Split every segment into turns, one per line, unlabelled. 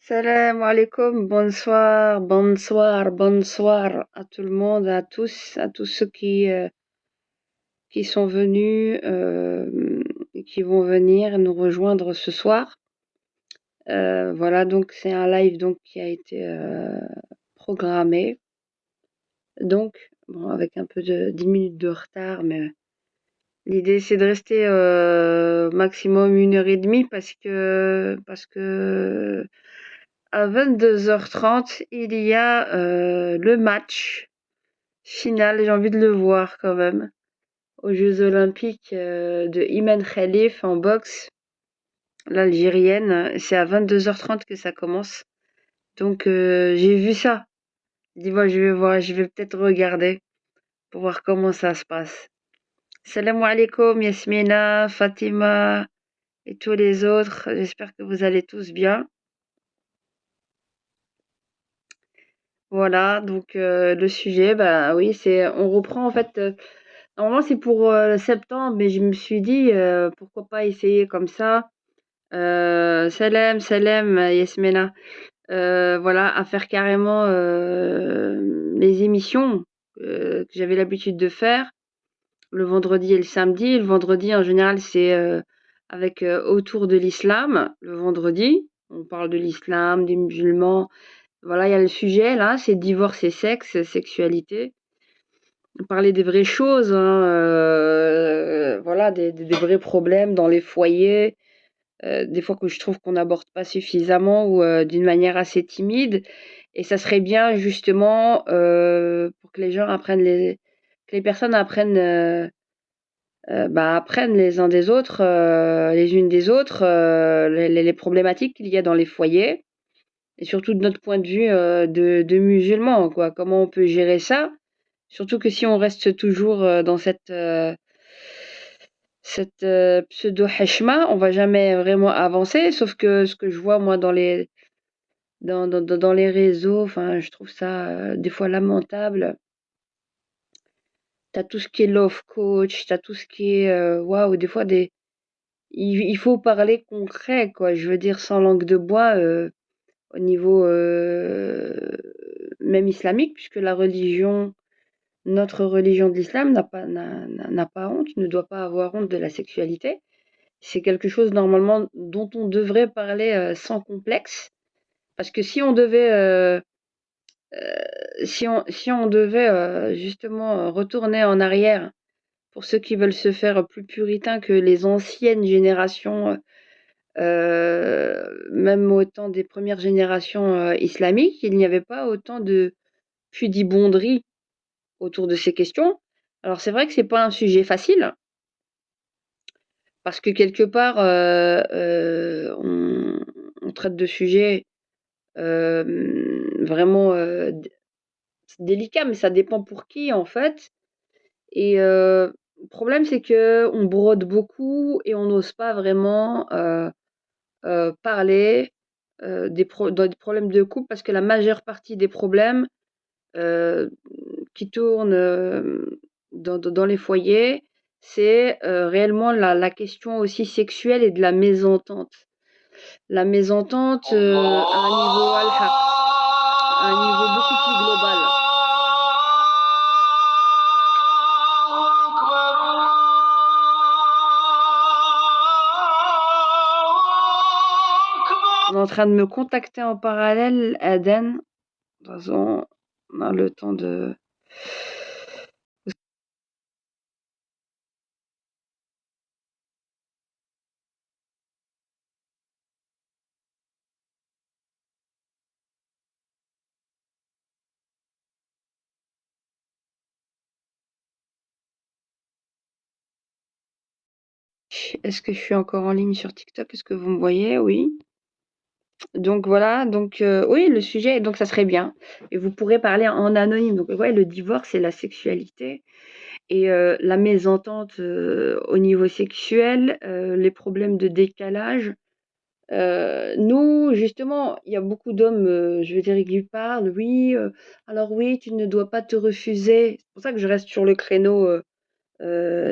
Salam alaikum, bonsoir à tout le monde, à tous ceux qui sont venus et qui vont venir nous rejoindre ce soir. Voilà, donc c'est un live donc qui a été programmé. Donc, bon, avec un peu de 10 minutes de retard, mais l'idée c'est de rester maximum 1 heure et demie parce que à 22h30, il y a le match final, j'ai envie de le voir quand même, aux Jeux Olympiques de Imen Khalif en boxe, l'Algérienne. C'est à 22h30 que ça commence. Donc j'ai vu ça. Dis-moi, je vais voir, je vais peut-être regarder pour voir comment ça se passe. Salam alaikum, Yasmina, Fatima et tous les autres. J'espère que vous allez tous bien. Voilà, donc le sujet, bah oui, c'est on reprend en fait. Normalement, c'est pour septembre, mais je me suis dit pourquoi pas essayer comme ça. Salam, Yasmina. Voilà, à faire carrément les émissions que j'avais l'habitude de faire le vendredi et le samedi. Le vendredi, en général, c'est avec autour de l'islam. Le vendredi, on parle de l'islam, des musulmans. Voilà, il y a le sujet là, c'est divorce et sexe, sexualité. Parler des vraies choses, hein, voilà, des vrais problèmes dans les foyers, des fois que je trouve qu'on n'aborde pas suffisamment ou d'une manière assez timide. Et ça serait bien justement pour que les gens apprennent que les personnes apprennent, apprennent les uns des autres, les unes des autres, les problématiques qu'il y a dans les foyers. Et surtout de notre point de vue de musulmans, quoi. Comment on peut gérer ça? Surtout que si on reste toujours dans cette pseudo-heshma, on va jamais vraiment avancer. Sauf que ce que je vois moi dans les réseaux, enfin, je trouve ça des fois lamentable. T'as tout ce qui est love coach, t'as tout ce qui est waouh, des fois il faut parler concret, quoi. Je veux dire sans langue de bois au niveau même islamique, puisque notre religion de l'islam n'a pas honte, ne doit pas avoir honte de la sexualité. C'est quelque chose normalement dont on devrait parler sans complexe. Parce que si on devait justement retourner en arrière pour ceux qui veulent se faire plus puritains que les anciennes générations, même au temps des premières générations islamiques, il n'y avait pas autant de pudibonderie autour de ces questions. Alors c'est vrai que c'est pas un sujet facile, parce que quelque part on traite de sujets vraiment délicats, mais ça dépend pour qui en fait. Et le problème c'est que on brode beaucoup et on n'ose pas vraiment parler des problèmes de couple, parce que la majeure partie des problèmes qui tournent dans les foyers, c'est réellement la question aussi sexuelle et de la mésentente. La mésentente à un niveau al-haq, à un niveau beaucoup plus global. On est en train de me contacter en parallèle, Aden. De toute façon, on a le temps de... Est-ce que je suis encore en ligne sur TikTok? Est-ce que vous me voyez? Oui. Donc voilà, donc oui, le sujet, donc ça serait bien. Et vous pourrez parler en anonyme. Donc ouais, le divorce et la sexualité et la mésentente au niveau sexuel, les problèmes de décalage. Nous, justement, il y a beaucoup d'hommes, je veux dire, qui parlent, oui, alors oui, tu ne dois pas te refuser. C'est pour ça que je reste sur le créneau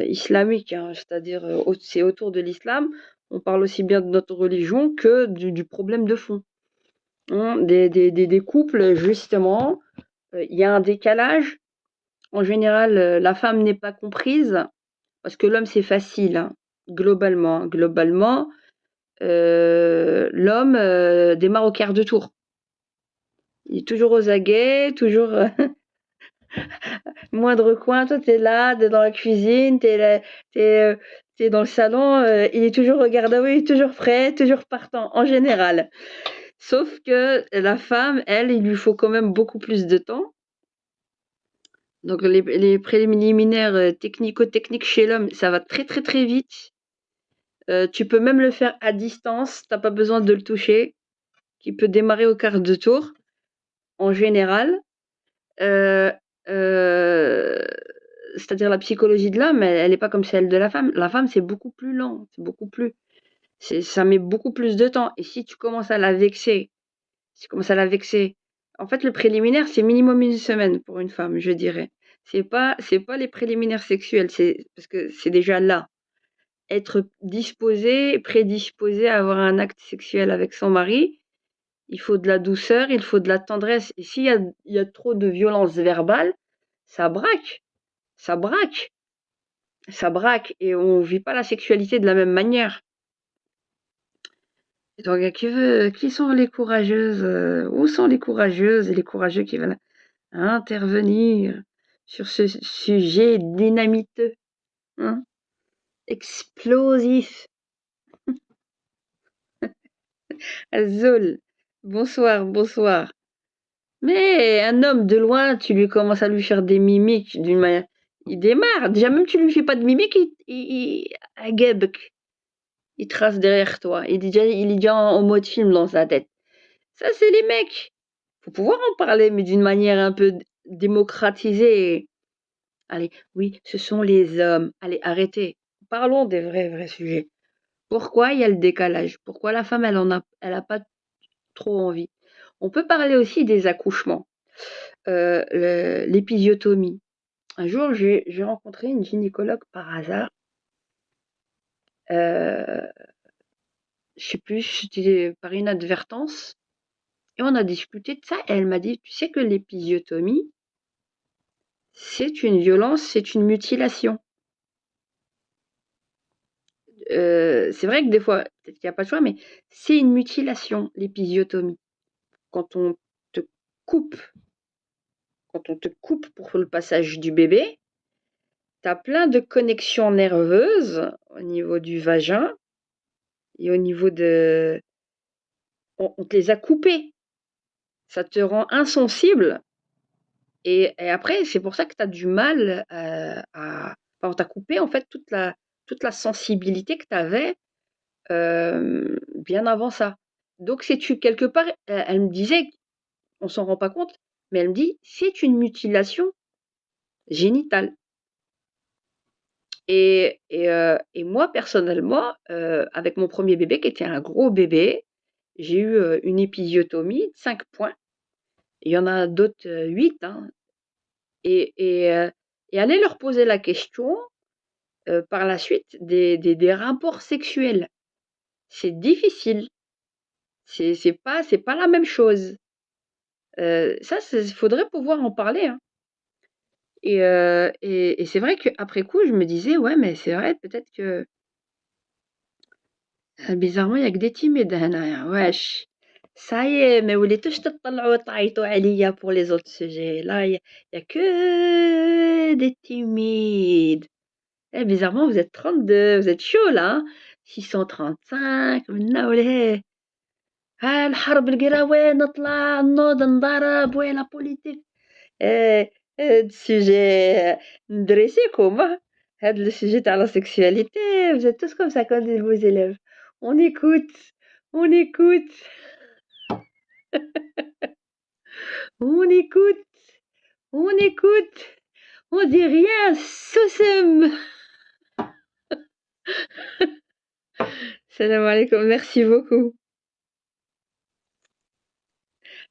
islamique, hein, c'est-à-dire c'est autour de l'islam. On parle aussi bien de notre religion que du problème de fond. des couples, justement, il y a un décalage. En général, la femme n'est pas comprise parce que l'homme, c'est facile, hein, globalement. Globalement, l'homme démarre au quart de tour. Il est toujours aux aguets, toujours moindre coin. Toi, t'es là, t'es dans la cuisine, t'es, t'es dans le salon. Il est toujours au garde à vous, il est toujours prêt, toujours partant, en général. Sauf que la femme, elle, il lui faut quand même beaucoup plus de temps. Donc les préliminaires technico-techniques chez l'homme, ça va très très très vite. Tu peux même le faire à distance, t'as pas besoin de le toucher, qui peut démarrer au quart de tour, en général. Euh, euh, C'est-à-dire la psychologie de l'homme, elle est pas comme celle de la femme. La femme, c'est beaucoup plus lent, c'est beaucoup plus, ça met beaucoup plus de temps. Et si tu commences à la vexer, si tu commences à la vexer, en fait, le préliminaire, c'est minimum une semaine pour une femme, je dirais. C'est pas les préliminaires sexuels, c'est parce que c'est déjà là. Être disposé, prédisposé à avoir un acte sexuel avec son mari, il faut de la douceur, il faut de la tendresse. Et il y a trop de violence verbale, ça braque, ça braque, ça braque. Et on vit pas la sexualité de la même manière. Et donc, qui sont les courageuses où sont les courageuses et les courageux qui veulent intervenir sur ce sujet dynamiteux, hein, explosif? Azul, bonsoir, bonsoir. Mais un homme de loin, tu lui commences à lui faire des mimiques d'une manière. Il démarre. Déjà, même tu lui fais pas de mimiques, il trace derrière toi. Il est déjà en mode film dans sa tête. Ça, c'est les mecs. Faut pouvoir en parler, mais d'une manière un peu démocratisée. Allez, oui, ce sont les hommes. Allez, arrêtez. Parlons des vrais sujets. Pourquoi il y a le décalage? Pourquoi la femme, elle a pas trop envie? On peut parler aussi des accouchements. L'épisiotomie. Un jour, j'ai rencontré une gynécologue par hasard. Euh, je sais plus, c'était par inadvertance. Et on a discuté de ça. Et elle m'a dit, tu sais que l'épisiotomie, c'est une violence, c'est une mutilation. C'est vrai que des fois, peut-être qu'il n'y a pas de choix, mais c'est une mutilation, l'épisiotomie. Quand on te coupe, quand on te coupe pour le passage du bébé, tu as plein de connexions nerveuses au niveau du vagin et au niveau de... On te les a coupées. Ça te rend insensible. Et après, c'est pour ça que tu as du mal à... Enfin, on t'a coupé, en fait, toute la sensibilité que tu avais bien avant ça. Donc, c'est tu quelque part, elle me disait, on s'en rend pas compte, mais elle me dit, c'est une mutilation génitale. Et moi, personnellement, avec mon premier bébé, qui était un gros bébé, j'ai eu une épisiotomie de 5 points. Il y en a d'autres 8. Hein. Et, et, euh, et aller leur poser la question par la suite des rapports sexuels. C'est difficile. C'est pas la même chose. Ça, il faudrait pouvoir en parler. Hein. Et c'est vrai qu'après coup, je me disais, ouais, mais c'est vrai, peut-être que bizarrement, il y a que des timides هنايا. wesh. Ça y est, mais وليتوش تطلعوا تعيطوا عليا pour les autres sujets. Là, il y a que des timides. Eh, bizarrement, vous êtes 32, vous êtes chaud là. Hein 635, منا ولا ها الحرب القراوي نطلع نوض نضرب ولا بوليتيك. Eh, هاد السوجي ندريسيكم. هاد le sujet تاع la sexualité, vous êtes tous comme ça quand vos élèves. On écoute, on écoute, on écoute, on écoute. On dit rien, Soussem. Salam alaikum, merci beaucoup.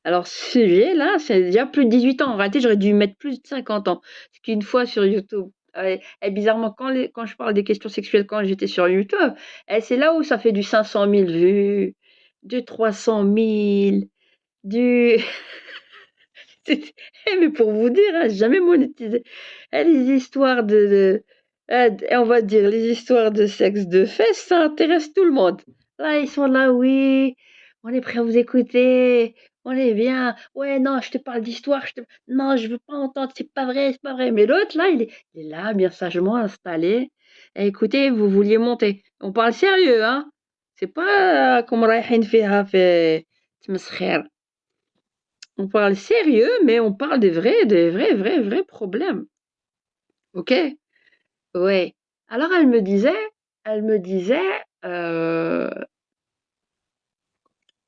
Alors, ce sujet-là, c'est déjà plus de 18 ans. En réalité, j'aurais dû mettre plus de 50 ans. Parce qu'une fois sur YouTube, et bizarrement, quand je parle des questions sexuelles quand j'étais sur YouTube, c'est là où ça fait du 500 000 vues, du 300 000. du c'est mais pour vous dire, hein, j'ai jamais monétisé. Les histoires on va dire, les histoires de sexe de fesses, ça intéresse tout le monde. Là, ils sont là, oui, on est prêt à vous écouter, on est bien. Ouais, non, je te parle d'histoire, non, je veux pas entendre, c'est pas vrai, c'est pas vrai. Mais l'autre, là, il est là, bien sagement installé. Et écoutez, vous vouliez monter. On parle sérieux, hein. C'est pas comme رايحين فيها في تمسخير. On parle sérieux, mais on parle des vrais problèmes. Ok? Ouais. Alors elle me disait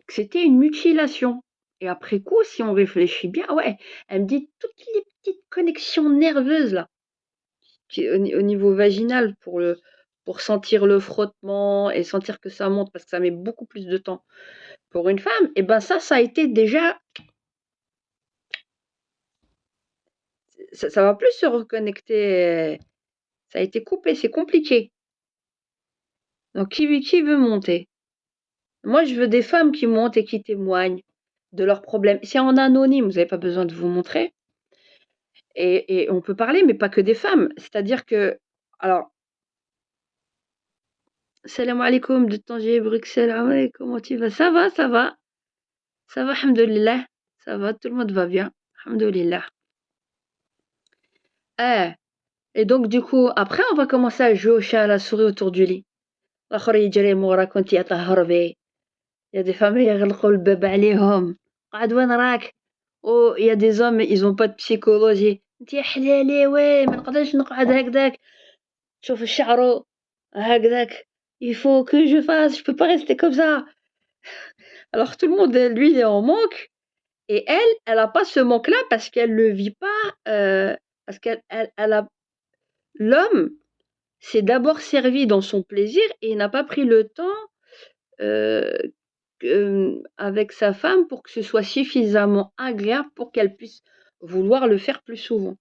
que c'était une mutilation. Et après coup, si on réfléchit bien, ouais, elle me dit toutes les petites connexions nerveuses là, au niveau vaginal pour sentir le frottement et sentir que ça monte parce que ça met beaucoup plus de temps pour une femme. Et ben ça a été déjà, ça va plus se reconnecter. Ça a été coupé, c'est compliqué. Donc qui veut monter? Moi, je veux des femmes qui montent et qui témoignent de leurs problèmes. C'est en anonyme, vous n'avez pas besoin de vous montrer. Et on peut parler, mais pas que des femmes. C'est-à-dire que, alors, salam alaikum de Tanger, Bruxelles. Ah ouais, comment tu vas? Ça va, ça va. Ça va, alhamdoulilah. Ça va, tout le monde va bien. Alhamdoulilah. Eh, et donc, du coup, après, on va commencer à jouer au chat à la souris autour du lit. الآخر يجري موراك وانت تهربي. Il y a des femmes qui يغلقوا الباب عليهم. قاعد وين راك؟ Oh, il y a des hommes, ils ont pas de psychologie. انت يا حلالي وي ما نقدرش نقعد هكذاك. شوف شعره هكذاك. Il faut que je fasse, je peux pas rester comme ça. Alors tout le monde, lui, il est en manque. Et elle a pas ce manque-là parce qu'elle le vit pas. Parce qu'elle a l'homme s'est d'abord servi dans son plaisir et il n'a pas pris le temps euh, avec sa femme pour que ce soit suffisamment agréable pour qu'elle puisse vouloir le faire plus souvent.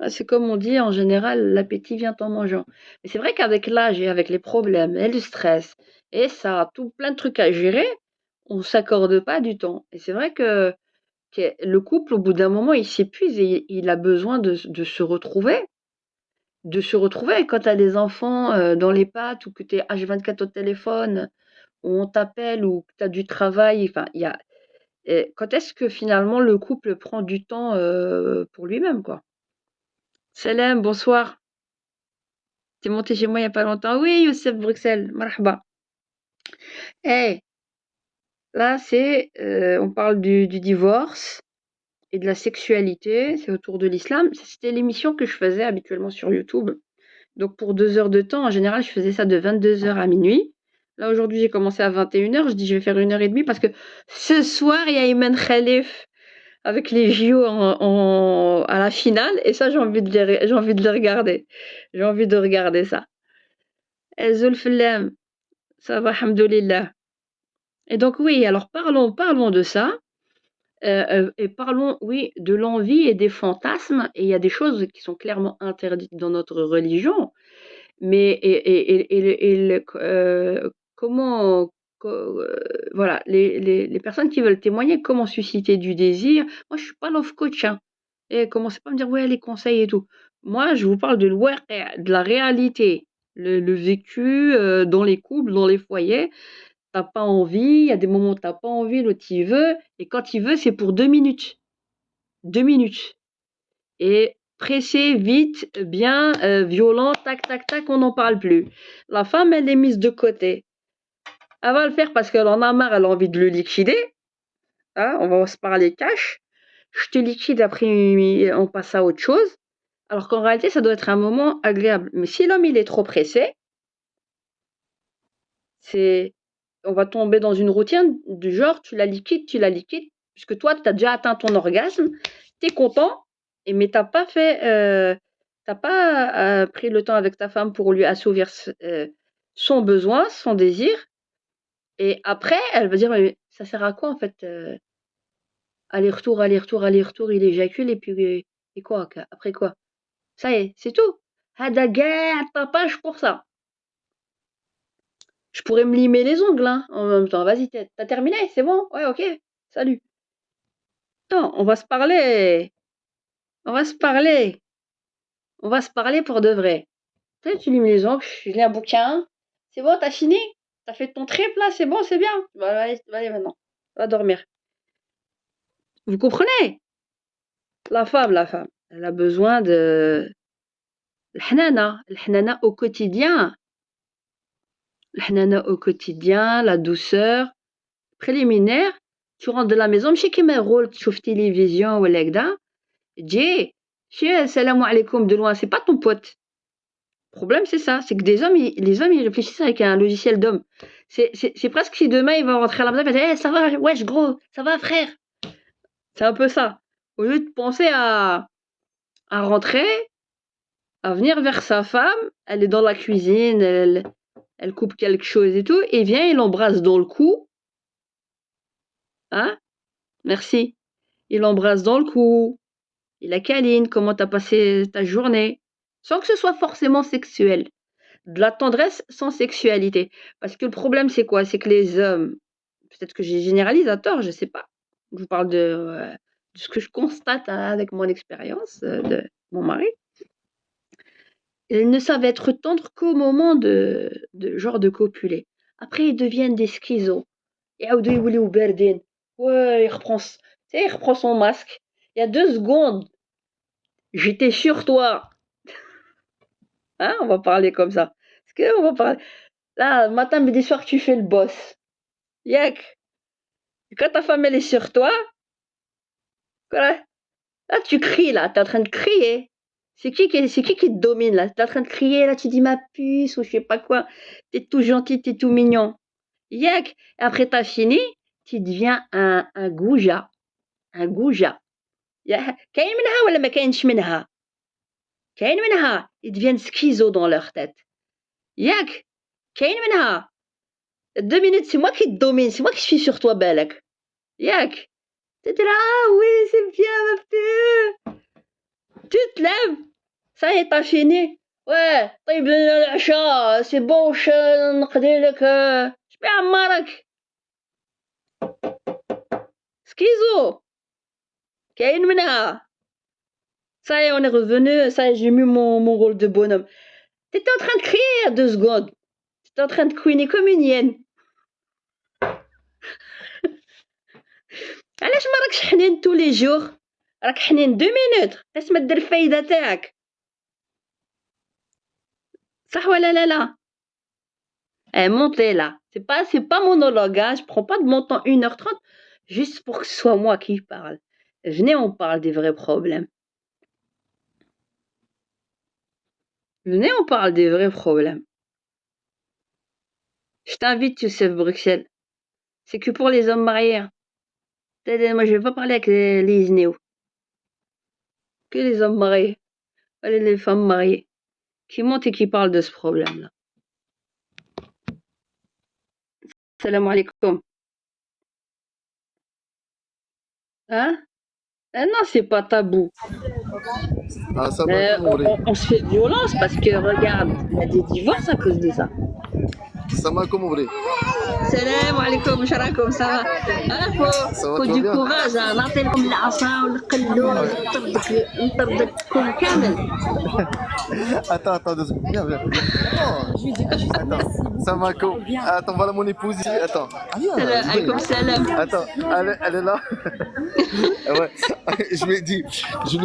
C'est comme on dit en général, l'appétit vient en mangeant. Mais c'est vrai qu'avec l'âge et avec les problèmes et le stress et ça, tout plein de trucs à gérer, on s'accorde pas du temps. Et c'est vrai que le couple, au bout d'un moment, il s'épuise et il a besoin de se retrouver. De se retrouver. Et quand tu as des enfants dans les pattes ou que tu es H24 au téléphone, ou on t'appelle ou que tu as du travail, enfin, il y a. Et quand est-ce que finalement le couple prend du temps pour lui-même, quoi? Salam, bonsoir. T'es monté chez moi il y a pas longtemps. Oui, Youssef Bruxelles, marhaba. Eh, là on parle du divorce et de la sexualité, c'est autour de l'islam. C'était l'émission que je faisais habituellement sur YouTube. Donc pour 2 heures de temps, en général, je faisais ça de 22 heures à minuit. Là aujourd'hui, j'ai commencé à 21 heures. Je dis je vais faire 1 heure et demie parce que ce soir, il y a Iman Khalif avec les JO à la finale et ça, j'ai envie de le regarder. J'ai envie de regarder ça. Zulfilm, ça va, alhamdoulilah. Et donc oui, alors parlons de ça, et parlons, oui, de l'envie et des fantasmes. Et il y a des choses qui sont clairement interdites dans notre religion, mais comment, voilà, les personnes qui veulent témoigner, comment susciter du désir. Moi, je suis pas love coach, hein, et commencez pas à me dire ouais les conseils et tout. Moi, je vous parle de la réalité, le vécu dans les couples, dans les foyers. T'as pas envie, il y a des moments où t'as pas envie, l'autre il veut, et quand il veut, c'est pour 2 minutes. 2 minutes. Et pressé, vite, bien, violent, tac, tac, tac, on n'en parle plus. La femme, elle est mise de côté. Elle va le faire parce qu'elle en a marre, elle a envie de le liquider. Hein, on va se parler cash. Je te liquide, après on passe à autre chose. Alors qu'en réalité, ça doit être un moment agréable. Mais si l'homme, il est trop pressé, c'est on va tomber dans une routine du genre tu la liquides, puisque toi, tu as déjà atteint ton orgasme, tu es content, mais t'as pas pris le temps avec ta femme pour lui assouvir son besoin, son désir. Et après, elle va dire, mais ça sert à quoi en fait aller-retour, aller-retour, aller-retour, il éjacule et quoi après quoi? Ça y est, c'est tout. Hada gay, t'as page pour ça. Je pourrais me limer les ongles, hein, en même temps. Vas-y, t'as terminé, c'est bon? Ouais, ok. Salut. Non, on va se parler. On va se parler. On va se parler pour de vrai. Tu lis les ongles, je lis un bouquin. C'est bon, t'as fini? T'as fait ton trip là? C'est bon, c'est bien? Bah, allez maintenant. Va dormir. Vous comprenez? La femme, elle a besoin de الحنانة au quotidien. الحنانة au quotidien, la douceur. Préliminaire, tu rentres de la maison, ماشي كيما رول تشوف télévision ولا هكذا. تجي شي salam alaikum de loin, c'est pas ton pote. Le problème, c'est ça, c'est que les hommes, ils réfléchissent avec un logiciel d'homme. C'est presque si demain, ils vont rentrer à la maison, ils vont dire, hey, ça va, wesh, gros, ça va, frère. C'est un peu ça. Au lieu de penser à rentrer, à venir vers sa femme, elle est dans la cuisine, elle coupe quelque chose et tout, et vient, il l'embrasse dans le cou. Hein? Merci. Il l'embrasse dans le cou. Il la câline, comment t'as passé ta journée. Sans que ce soit forcément sexuel. De la tendresse sans sexualité. Parce que le problème, c'est quoi? C'est que les hommes, peut-être que j'ai généralise à tort, je sais pas. Je vous parle de ce que je constate avec mon expérience de mon mari. Ils ne savent être tendres qu'au moment de genre de copuler. Après, ils deviennent des schizos. Et ouais, il reprend son masque. Il y a 2 secondes, j'étais sur toi. Hein, on va parler comme ça. Parce que on va parler. Là, matin, midi, soir, tu fais le boss. Yak. Quand ta femme, elle est sur toi, là, tu cries, là. T'es en train de crier. C'est qui te domine, là? T'es en train de crier, là, tu dis ma puce ou je sais pas quoi. T'es tout gentil, t'es tout mignon. Yak. Et après, t'as fini, tu deviens un gouja. Un gouja. كاين منها ولا ما كاينش منها كاين منها ils deviennent schizo dans leur tête ياك كاين منها 2 minutes c'est moi qui te domine c'est moi qui suis sur toi بالك ياك تدري oui c'est bien ma fille tu te lèves ça y est t'as fini ouais طيب لنا العشاء c'est bon نقضي لك شبيه عمرك schizo كاين منها. Ça y est, on est revenu, ça y est, j'ai mis mon rôle de bonhomme. T'étais en train de crier il y a 2 secondes. T'étais en train de couiner comme une hyène. علاش ما راكش حنين tous les jours راك حنين 2 minutes تسمى دير الفايدة تاعك صح ولا لا montez là c'est pas monologue hein. Je prends pas de mon temps 1h30 juste pour que ce soit moi qui parle. Venez, on parle des vrais problèmes. Venez, on parle des vrais problèmes. Je t'invite, Youssef Bruxelles. C'est que pour les hommes mariés. Hein. Moi, je vais pas parler avec les isnéos. Que les hommes mariés. Allez, les femmes mariées. Qui montent et qui parlent de ce problème-là. Salam alaikum. Hein? Non, c'est pas tabou.
Ah, ça va,
on se fait violence parce que, regarde, il y a des divorces à cause de ça.
Ça m'a comme ouvert.
Salam alaikum, sharakum, ça va. Faut du courage, نعطيلكم العصا ونقلو نطردكم كامل.
Attends, 2 secondes. Viens. Attends, ça m'a comme. Attends, voilà mon épouse ici. Attends.
Salam alaikum, salam.
Attends, elle est là. Ouais. Je lui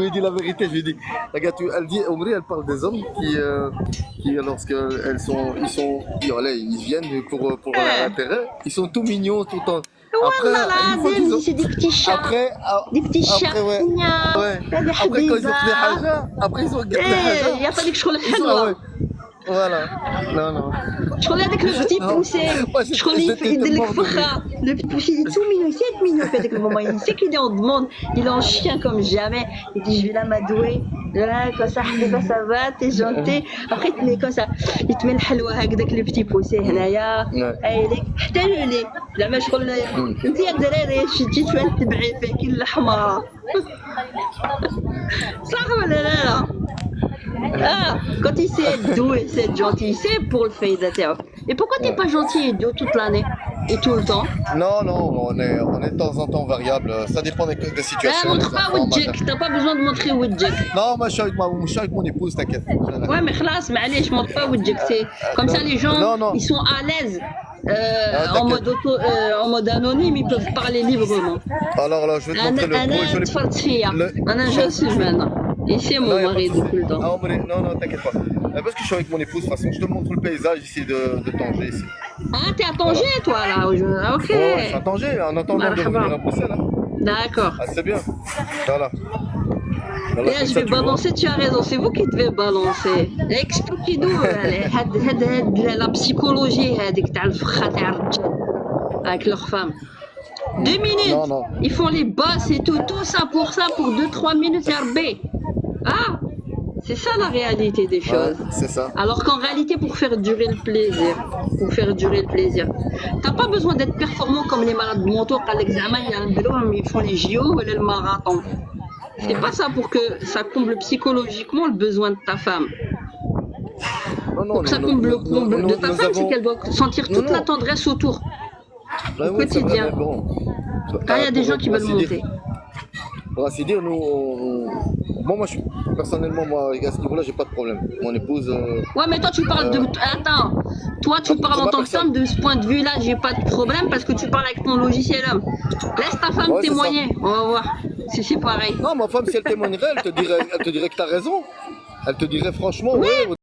ai dit la vérité. Je lui ai dit, regarde, elle dit, Omri, elle parle des hommes qui ils viennent pour leur intérêt. Ils sont tout mignons tout le temps. Après,
c'est des petits chats. Des petits chats.
Ouais. Après, quand ils ont fait des hajas, après ils ont gardé des hajas.
Il y a pas que je
Voilà. Non.
شغل هذاك لو بتي بوسي شغل يدير لك فخا لو بتي بوسي il est tout mignon c'est mignon في هذاك المومون il sait qu'il est en demande il est en chien comme jamais il dit je vais l'amadouer là comme ça حبيبه ça va t'es gentil après il te met comme ça il te met الحلوه هكذاك لو بتي بوسي هنايا هايليك حتى لولي زعما شغل انت يا دراري شدي شويه تبعي فيه كي الحمراء صح ولا لا
Ah, quand il sait être doux et c'est être gentil, c'est pour le fait d'être. Et pourquoi t'es pas gentil et doux toute l'année et tout le temps?
Non, non, on est de temps en temps variable. Ça dépend des situations.
Montre
des
pas
enfants,
Wojek, t'as pas besoin de montrer Wojek.
Non, moi je suis avec mon épouse, t'inquiète.
Ouais, mais خلاص, معليش, montre pas Wojek. C'est comme ça les gens,
Non, non.
ils sont à l'aise.
t'inquiète.
En mode anonyme, ils peuvent parler librement.
Alors là, je vais te montrer le
أنا
pro.
تفرجت فيا. أنا جو suis maintenant. Et c'est
Non,
mon
y a pas
mari
de
de
souci.
tout le temps.
Ah, non, non, t'inquiète pas. Parce que je suis avec mon épouse, de toute façon. Je te montre le paysage ici de Tanger. Ici.
Ah, t'es à Tanger, toi, là, aujourd'hui. Ok.
Ouais, je suis à Tanger, en attendant de
Marhaba.
revenir à Bruxelles. Hein.
D'accord.
Ah, c'est bien. Voilà. Voilà,
Là,
comme
je
ça,
vais
tu vois.
balancer, tu as raison, c'est vous qui devez balancer. Expliquez-nous la psychologie تاع الفخة تاع الرجال avec leurs femmes. 2 minutes,
Non, non.
ils font les bosses et tout ça pour 2-3 minutes, ya Rabbi. Ah, c'est ça la réalité des
Ouais,
choses.
c'est ça.
Alors qu'en réalité, pour faire durer le plaisir, t'as pas besoin d'être performant comme les malades mentaux. قال لك زعما ils font les JO ou le marathon. C'est pas ça pour que ça comble psychologiquement le besoin de ta femme.
Non, non,
Pour que ça comble le comble de ta femme, c'est qu'elle doit sentir toute
non.
la tendresse autour.
Bah
Au
oui, c'est vrai,
quotidien.
mais bon.
Ah, il y a des gens qui veulent monter.
Pour ainsi dire, nous. Bon, moi, personnellement, moi, à ce niveau-là, j'ai pas de problème. Mon épouse.
Ouais, mais toi, tu parles de. Attends, toi, tu parles en
ma
tant que femme, de ce point de vue-là, j'ai pas de problème parce que tu parles avec ton logiciel homme. Laisse ta femme
Ouais, c'est
témoigner, on va voir si c'est pareil.
Non, ma femme, si elle témoignerait, elle te dirait que t'as raison. Elle te dirait franchement,
Oui.
ouais.